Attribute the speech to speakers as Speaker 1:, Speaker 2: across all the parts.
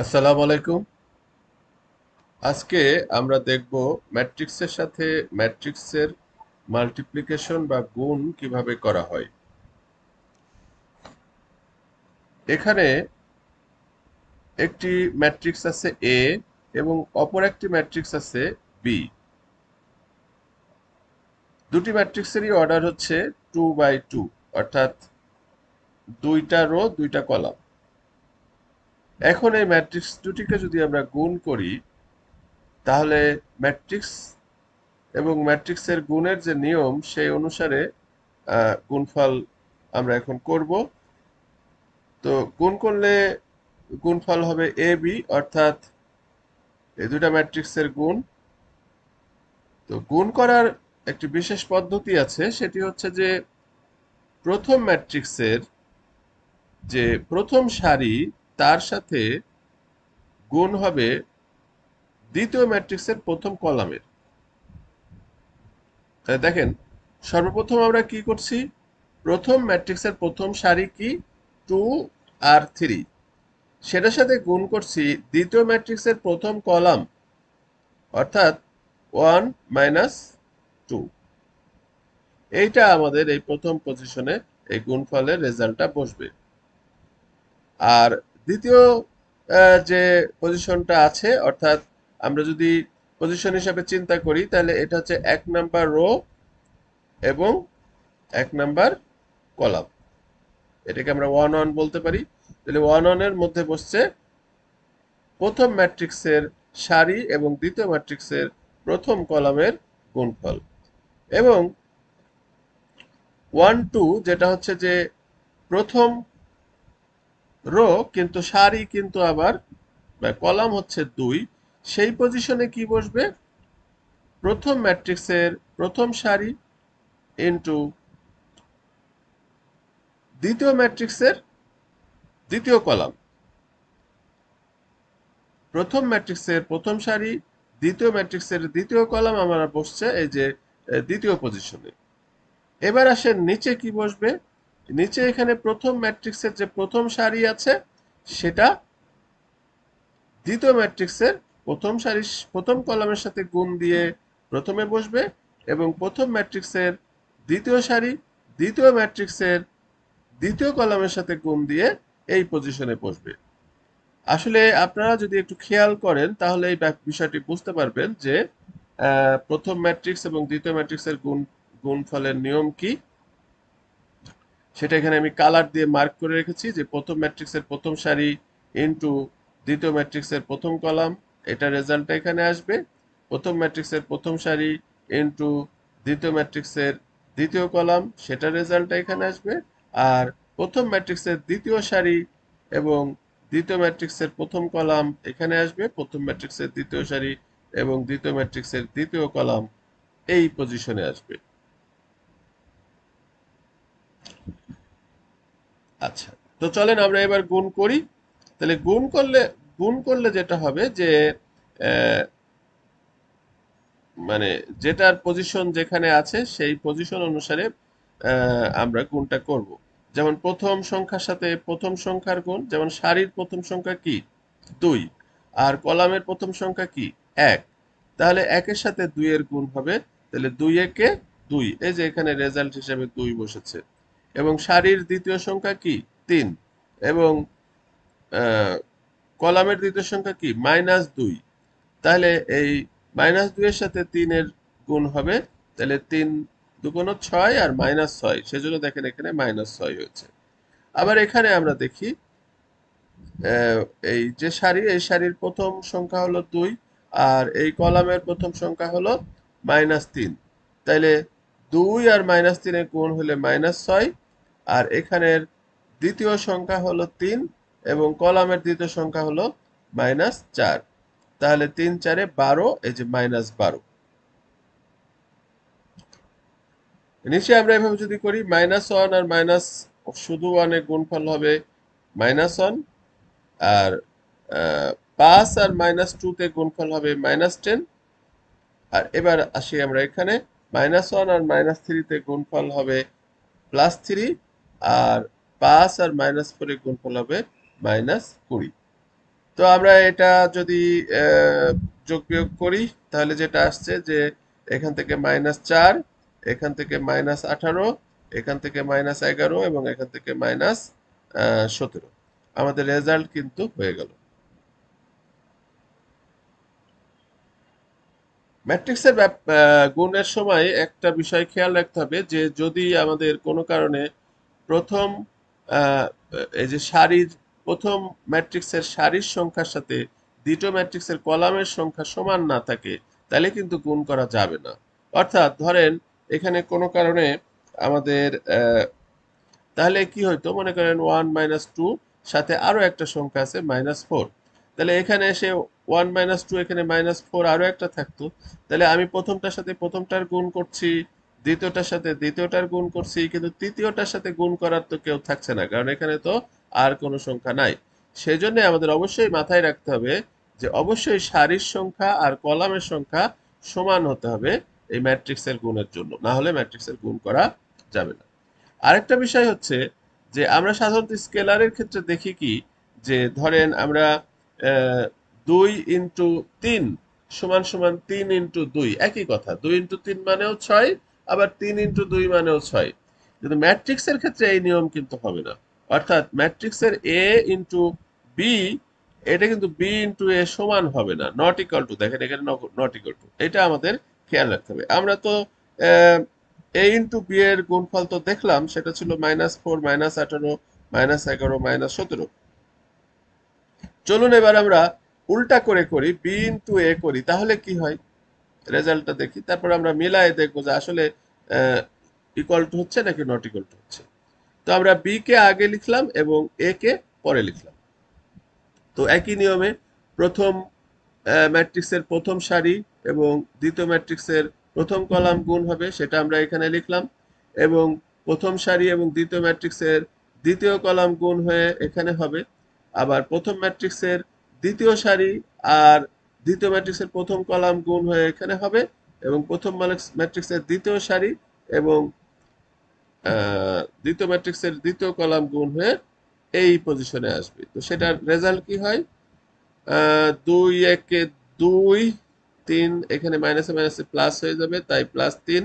Speaker 1: আসসালামু আলাইকুম। আজকে আমরা দেখব ম্যাট্রিক্সের সাথে ম্যাট্রিক্সের মাল্টিপ্লিকেশন বা গুণ কিভাবে করা হয়। এখানে একটি ম্যাট্রিক্স আছে এ এবং অপর একটি ম্যাট্রিক্স আছে বি। দুটি ম্যাট্রিক্সেরই অর্ডার হচ্ছে 2 বাই 2, অর্থাৎ দুইটা রো দুইটা কলাম। এখন এই ম্যাট্রিক্স দুটিকে যদি আমরা গুণ করি, তাহলে ম্যাট্রিক্স এবং ম্যাট্রিক্সের গুণের যে নিয়ম সেই অনুসারে গুণফল আমরা এখন করব। তো গুণ করলে গুণফল হবে এ বি, অর্থাৎ এই দুটা ম্যাট্রিক্সের গুণ। তো গুণ করার একটি বিশেষ পদ্ধতি আছে, সেটি হচ্ছে যে প্রথম ম্যাট্রিক্সের যে প্রথম সারি তার সাথে গুণ হবে দ্বিতীয় ম্যাট্রিক্সের প্রথম কলামের। তাহলে দেখেন, সর্বপ্রথম আমরা কি করছি, প্রথম ম্যাট্রিক্সের প্রথম সারি কি, 2 আর 3, সেটার সাথে গুণ করছি দ্বিতীয় ম্যাট্রিক্সের প্রথম কলাম, অর্থাৎ 1 - 2। এইটা আমাদের এই প্রথম পজিশনে এই গুণফলের রেজাল্টটা বসবে। আর দ্বিতীয় যে পজিশনটা আছে, অর্থাৎ আমরা যদি পজিশন হিসাবে চিন্তা করি, তাহলে এটা হচ্ছে 1 নাম্বার রো এবং 1 নাম্বার কলাম। এটাকে আমরা 1 1 বলতে পারি। তাহলে 1 1 এর মধ্যে বসছে প্রথম ম্যাট্রিক্সের সারি এবং দ্বিতীয় ম্যাট্রিক্সের প্রথম কলামের গুণফল। এবং 1 2 যেটা হচ্ছে যে প্রথম রো কিন্তু সারি কিন্তু আবার কলাম হচ্ছে 2, সেই পজিশনে কি বসবে, প্রথম ম্যাট্রিক্সের প্রথম সারি ইন্টু দ্বিতীয় ম্যাট্রিক্সের দ্বিতীয় কলাম। প্রথম ম্যাট্রিক্সের প্রথম সারি, দ্বিতীয় ম্যাট্রিক্সের দ্বিতীয় কলাম আমার বসছে এই যে দ্বিতীয় পজিশনে। এবার আসেন নিচে কি বসবে, নিচে এখানে প্রথম ম্যাট্রিক্সের যে প্রথম সারি আছে সেটা দ্বিতীয় ম্যাট্রিক্সের প্রথম সারি প্রথম কলামের সাথে গুণ দিয়ে প্রথমে বসবে, এবং প্রথম ম্যাট্রিক্সের দ্বিতীয় সারি দ্বিতীয় ম্যাট্রিক্সের দ্বিতীয় কলামের সাথে গুণ দিয়ে এই পজিশনে বসবে। আসলে আপনারা যদি একটু খেয়াল করেন তাহলে এই বিষয়টি বুঝতে পারবেন যে প্রথম ম্যাট্রিক্স এবং দ্বিতীয় ম্যাট্রিক্সের গুণফলের নিয়ম কি, সেটা এখানে আমি কালার দিয়ে মার্ক করে রেখেছি যে প্রথম ম্যাট্রিক্সের প্রথম সারি ইনটু দ্বিতীয় ম্যাট্রিক্সের প্রথম কলাম, এটা রেজাল্টটা এখানে আসবে। প্রথম ম্যাট্রিক্সের প্রথম সারি ইনটু দ্বিতীয় ম্যাট্রিক্সের দ্বিতীয় কলাম, সেটা রেজাল্টটা এখানে আসবে। আর প্রথম ম্যাট্রিক্সের দ্বিতীয় সারি এবং দ্বিতীয় ম্যাট্রিক্সের প্রথম কলাম এখানে আসবে, প্রথম ম্যাট্রিক্সের দ্বিতীয় সারি এবং দ্বিতীয় ম্যাট্রিক্সের দ্বিতীয় কলাম এই পজিশনে আসবে। আচ্ছা, তো চলেন আমরা এবার গুণ করি। তাহলে গুণ করলে যেটা হবে যে আহ, মানে যেটার পজিশন যেখানে আছে সেই পজিশন অনুসারে আমরা গুণটা করব। যেমন প্রথম সংখ্যার সাথে প্রথম সংখ্যার গুণ, যেমন সারির প্রথম সংখ্যা কি, 2, আর কলামের প্রথম সংখ্যা কি, 1। তাহলে 1-এর সাথে 2-এর গুণ হবে, তাহলে 2 × 2, এই যে এখানে রেজাল্ট হিসেবে 2 বসেছে। এবং সারির দ্বিতীয় সংখ্যা কি, 3, এবং কলামের দ্বিতীয় সংখ্যা কি, -2। তাহলে এই -2 এর সাথে 3-এর গুণ হবে, তাহলে 3 × 2 = 6 আর -6, সেজন্য দেখেন এখানে -6 হয়েছে। আবার এখানে আমরা দেখি আহ, এই যে সারি, এই সারির প্রথম সংখ্যা হলো 2, আর এই কলামের প্রথম সংখ্যা হলো -3। তাইলে 2 আর -3-এর গুণ হলে -6, আর এখানের দ্বিতীয় সংখ্যা হলো 3 এবং কলামের দ্বিতীয় সংখ্যা হলো -4। তাহলে 3 × 4 = 12, এই যে -12। নিচে আমরা এভাবে যদি করি, -1 আর মাইনাস শুধু 1 এর গুণফল হবে -1, আর 5 আর -2 তে গুণফল হবে -10। আর এবার আসি আমরা এখানে, -1 আর -3 তে গুণফল হবে +3, আর 5 আর -4 এর গুণফল হবে -20। তো আমরা এটা যদি যোগ বিয়োগ করি তাহলে যেটা আসছে যে এখান থেকে -4, এখান থেকে -18, এখান থেকে -11 এবং এখান থেকে -17, আমাদের রেজাল্ট কিন্তু হয়ে গেল। ম্যাট্রিক্সের গুণের সময় একটা বিষয় খেয়াল রাখতে হবে যে যদি আমাদের কোনো কারণে প্রথম আহ, এই যে সারির প্রথম ম্যাট্রিক্সের সারির সংখ্যার সাথে দ্বিতীয় ম্যাট্রিক্সের কলামের সংখ্যা সমান না থাকে তাহলে কিন্তু গুণ করা যাবে না। অর্থাৎ ধরেন এখানে কোনো কারণে আমাদের তাহলে কি হইতো, মনে করেন 1 - 2 সাথে আরো একটা সংখ্যা আছে -4, তাহলে এখানে এসে 1 - 2 এখানে -4 আরো একটা থাকতো, তাহলে আমি প্রথমটার সাথে প্রথমটার গুণ করছি, দ্বিতীয়টার সাথে দ্বিতীয়টার গুণ করছি, কিন্তু তৃতীয়টার সাথে গুণ করার তো কেউ থাকছে না, কারণ এখানে তো আর কোনো সংখ্যা নাই। সেজন্য আমাদের অবশ্যই মাথায় রাখতে হবে যে অবশ্যই সারির সংখ্যা আর কলামের সংখ্যা সমান হতে হবে এই ম্যাট্রিক্সের গুণের জন্য, না হলে ম্যাট্রিক্সের গুণ করা যাবে না। আরেকটা বিষয় হচ্ছে যে আমরা সাধারণত স্কেলারের ক্ষেত্রে দেখি কি যে ধরেন আমরা 2 × 3 = 3 × 2, একই কথা, 2 × 3 মানেও 6, আবার 3 × 2 মানেও 6, কিন্তু ম্যাট্রিক্সের ক্ষেত্রে এই নিয়ম কিন্তু হবে না। অর্থাৎ ম্যাট্রিক্সের এ ইন্টু বি, এটা কিন্তু বি ইন্টু এ সমান হবে না, নট ইকুয়াল টু, দেখেন এখানে নট ইকুয়াল টু, এটা আমাদের খেয়াল রাখতে হবে। আমরা তো এ ইন্টু বি এর গুণফল তো দেখলাম, সেটা ছিল -4, -18, -11, -17। চলুন এবার আমরা উল্টা করে করি, বি ইন্টু এ করি, তাহলে কি হয় রেজাল্টটা দেখি, তারপর আমরা মিলায়ে দেখবো যে আসলে ইকুয়াল টু হচ্ছে নাকি নট ইকুয়াল টু হচ্ছে। তো আমরা বি কে আগে লিখলাম এবং এ কে পরে লিখলাম। তো একই নিয়মে প্রথম ম্যাট্রিক্সের প্রথম সারি এবং দ্বিতীয় ম্যাট্রিক্সের প্রথম কলাম গুণ হবে, সেটা আমরা এখানে লিখলাম, এবং প্রথম সারি এবং দ্বিতীয় ম্যাট্রিক্সের দ্বিতীয় কলাম গুণ হয়ে এখানে হবে। আবার প্রথম ম্যাট্রিক্সের দ্বিতীয় সারি আর দ্বিতীয় ম্যাট্রিক্সের প্রথম কলাম গুণ হয়ে এখানে হবে, এবং প্রথম ম্যাট্রিক্সের দ্বিতীয় সারি এবং দ্বিতীয় ম্যাট্রিক্সের দ্বিতীয় কলাম গুণ হয়ে এই পজিশনে আসবে। তো সেটার রেজাল্ট কি হয়, 2 × 1 = 2, 3 এখানে মাইনাসে মাইনাসে প্লাস হয়ে যাবে, তাই +3।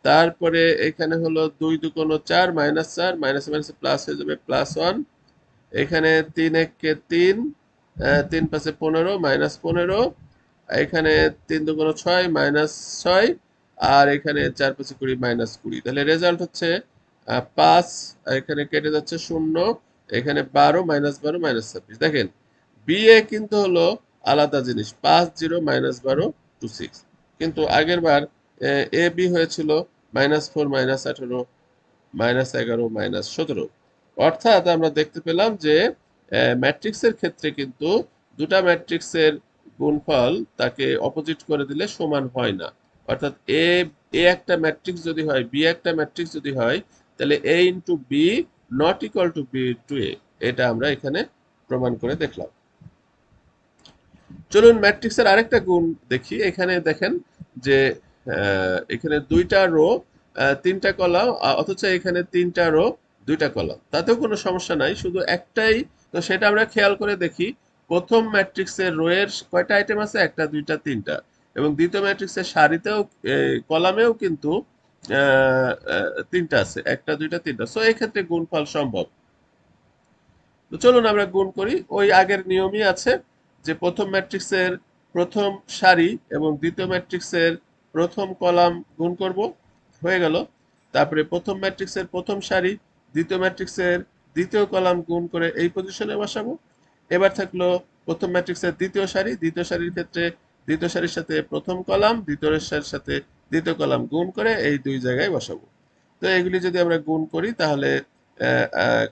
Speaker 1: তারপরে এখানে হলো 2 × 2 = 4, -4, মাইনাসে মাইনাসে প্লাস হয়ে যাবে +1। এখানে 3 × 1 = 3, 3 × 5 = 15, -15। এখানে 3 × 2 = 6, -6, আর এখানে 4 × 5 = 20, -20। তাহলে রেজাল্ট হচ্ছে 5, এখানে কেটে যাচ্ছে 0, এখানে 12, -12, -26। দেখেন বিএ কিন্তু হলো আলাদা জিনিস, 5, 0, -12 to 6, কিন্তু আগের বার এ বি হয়েছিল -4, -18, -11, -17। অর্থাৎ আমরা দেখতে পেলাম যে ম্যাট্রিক্সের ক্ষেত্রে কিন্তু দুটা ম্যাট্রিক্সের গুণফল তাকে অপোজিট করে দিলে সমান হয় না। অর্থাৎ এ এ একটা ম্যাট্রিক্স যদি হয়, বি একটা ম্যাট্রিক্স যদি হয়, তাহলে A into B not equal to B into A, এটা আমরা এখানে প্রমাণ করে দেখলাম। চলুন ম্যাট্রিক্সের আরেকটা গুণ দেখি। এখানে দেখেন যে এখানে 2টা রো, 3টা কলাম, অথচ এখানে 3টা রো, 2টা কলাম, তাতেও কোনো সমস্যা নাই, শুধু একটাই, তো সেটা আমরা খেয়াল করে দেখি। প্রথম ম্যাট্রিক্সের রো এর কয়টা আইটেম আছে, 1টা, 2টা, 3টা, এবং দ্বিতীয় ম্যাট্রিক্সের সারিতেও কলামেও কিন্তু 3টা আছে, 1টা, 2টা, 3টা, সো এই ক্ষেত্রে গুণফল সম্ভব। তো চলুন আমরা গুণ করি, ওই আগের নিয়মই আছে যে প্রথম ম্যাট্রিক্সের প্রথম সারি এবং দ্বিতীয় ম্যাট্রিক্সের প্রথম কলাম গুণ করব, হয়ে গেল। তারপরে প্রথম ম্যাট্রিক্সের প্রথম সারি দ্বিতীয় ম্যাট্রিক্সের দ্বিতীয় কলাম গুণ করে এই পজিশনে বসাবো। এবার থাকলো প্রথম ম্যাট্রিক্সের দ্বিতীয় সারি, দ্বিতীয় সারির ক্ষেত্রে দ্বিতীয় সারির সাথে প্রথম কলাম, দ্বিতীয় সারির সাথে দ্বিতীয় কলাম গুণ করে এই দুই জায়গায় বসাবো। তো এগুলি যদি আমরা গুণ করি তাহলে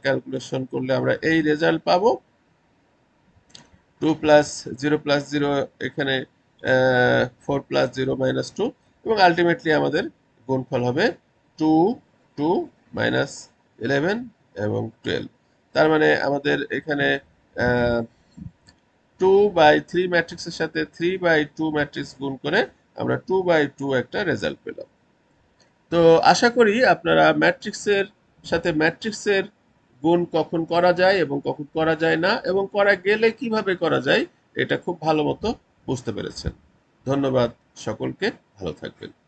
Speaker 1: ক্যালকুলেশন করলে আমরা এই রেজাল্ট পাবো। 2 + 0 + 0, এখানে 4 + 0 - 2, এবং আলটিমেটলি আমাদের গুণফল হবে 2, 2, -11 এবং 12। তার মানে আমাদের এখানে 2/3 ম্যাট্রিক্সের সাথে 3/2 ম্যাট্রিক্স গুণ করে আমরা 2/2 একটা রেজাল্ট পেলাম। তো আশা করি আপনারা ম্যাট্রিক্সের সাথে ম্যাট্রিক্সের গুণ কখন করা যায় এবং কখন করা যায় না এবং করা গেলে কিভাবে করা যায় এটা খুব ভালো মতো বুঝতে পেরেছেন। ধন্যবাদ সকলকে, ভালো থাকবেন।